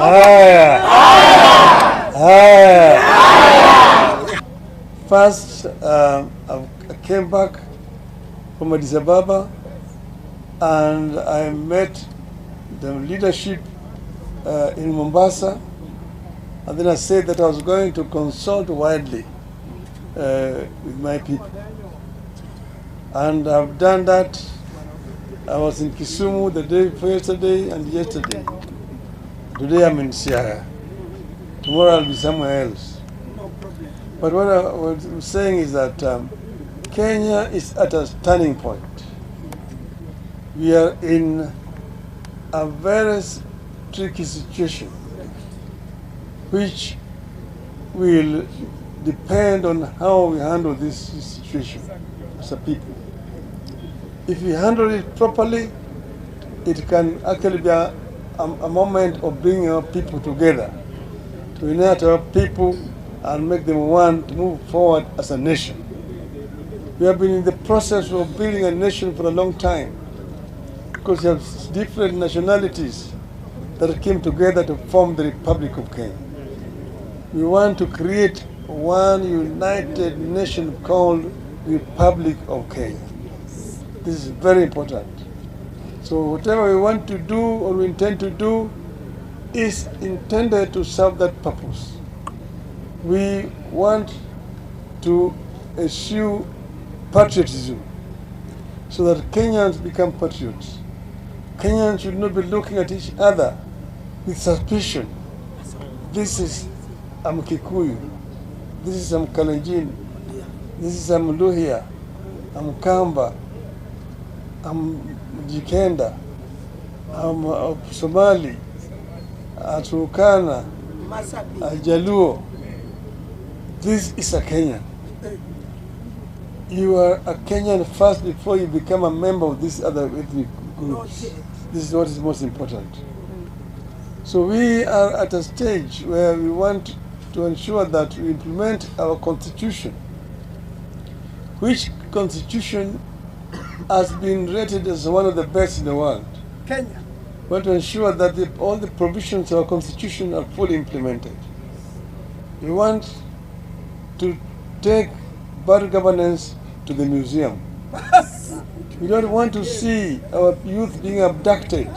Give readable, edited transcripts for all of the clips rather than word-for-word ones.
Haya. First, I came back from Addis Ababa and I met the leadership in Mombasa, and then I said that I was going to consult widely with my people. And I've done that. I was in Kisumu the day before yesterday and yesterday. Today I'm in Siaya. Tomorrow I'll be somewhere else. But what I was saying is that Kenya is at a turning point. We are in a very tricky situation, which will depend on how we handle this situation as a people. If we handle it properly, it can actually be a moment of bringing our people together, to unite our people and make them want to move forward as a nation. We have been in the process of building a nation for a long time, because we have different nationalities that came together to form the Republic of Kenya. We want to create one united nation called Republic of Kenya. This is very important. So whatever we want to do or we intend to do is intended to serve that purpose. We want to eschew patriotism so that Kenyans become patriots. Kenyans should not be looking at each other with suspicion. This is Kikuyu, this is Kalenjin, this is Luhia, Kamba, Jikenda, Somali, Turkana, Jaluo. This is a Kenyan. You are a Kenyan first before you become a member of these other ethnic groups. This is what is most important. So we are at a stage where we want to ensure that we implement our constitution, which constitution has been rated as one of the best in the world. Kenya. We want to ensure that all the provisions of our constitution are fully implemented. We want to take bad governance to the museum. We don't want to see our youth being abducted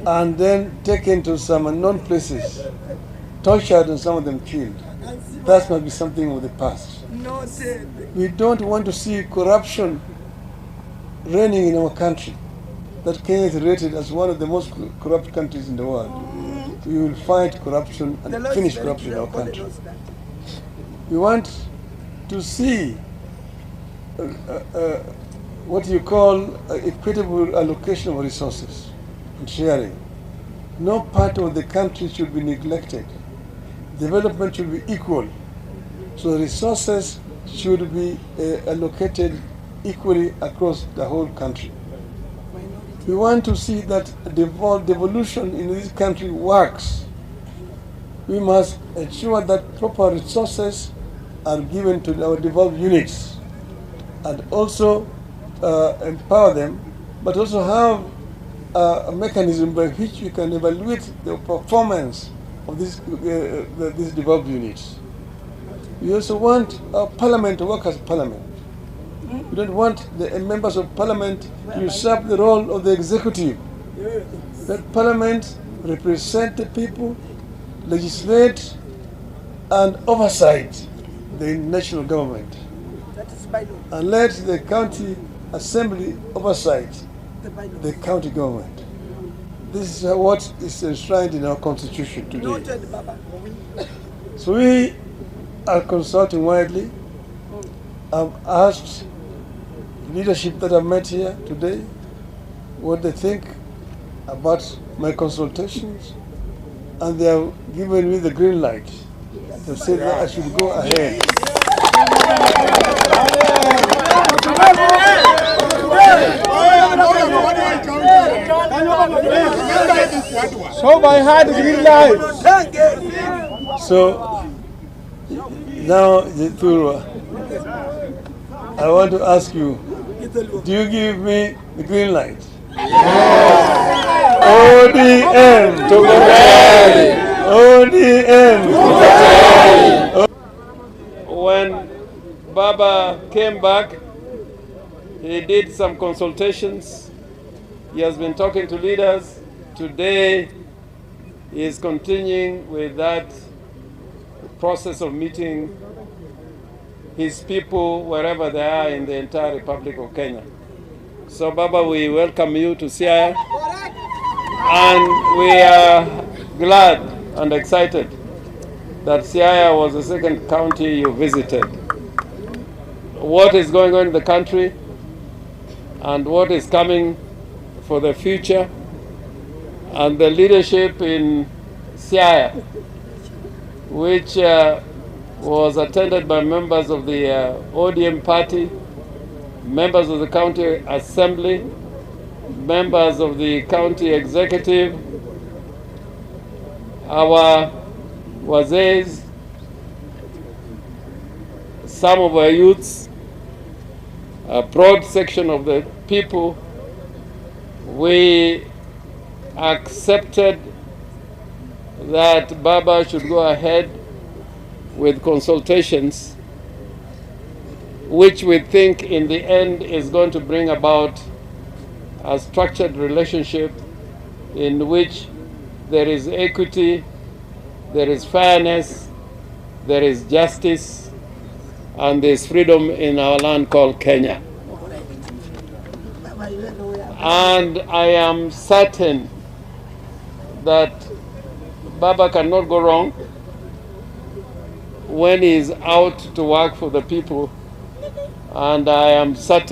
and then taken to some unknown places, tortured and some of them killed. That must be something of the past. We don't want to see corruption reigning in our country. That Kenya is rated as one of the most corrupt countries in the world. We will fight corruption and finish corruption in our country. We want to see what you call equitable allocation of resources and sharing. No part of the country should be neglected. Development should be equal. So resources should be allocated equally across the whole country. We want to see that devolution in this country works. We must ensure that proper resources are given to our devolved units and also empower them, but also have a mechanism by which we can evaluate the performance of these devolved units. We also want our parliament to work as parliament. We don't want the members of parliament to usurp the role of the executive. Let parliament represent the people, legislate, and oversight the national government. And let the county assembly oversight the county government. This is what is enshrined in our constitution today. So we are consulting widely. I've asked leadership that I've met here today what they think about my consultations, and they have given me the green light. They've said that I should go ahead. So by heart is green light. So now, I want to ask you, do you give me the green light? ODM to came back, he did some consultations, he has been talking to leaders. Today, he is continuing with that process of meeting his people wherever they are in the entire Republic of Kenya. So, Baba, we welcome you to Siaya, and we are glad and excited that Siaya was the second county you visited. What is going on in the country and what is coming for the future, and the leadership in Siaya, which was attended by members of the ODM party, members of the county assembly, members of the county executive, our wazees, some of our youths, a broad section of the people. We accepted that Baba should go ahead with consultations, which we think in the end is going to bring about a structured relationship in which there is equity, there is fairness, there is justice, and there is freedom in our land called Kenya. And I am certain that Baba cannot go wrong when he is out to work for the people, and I am certain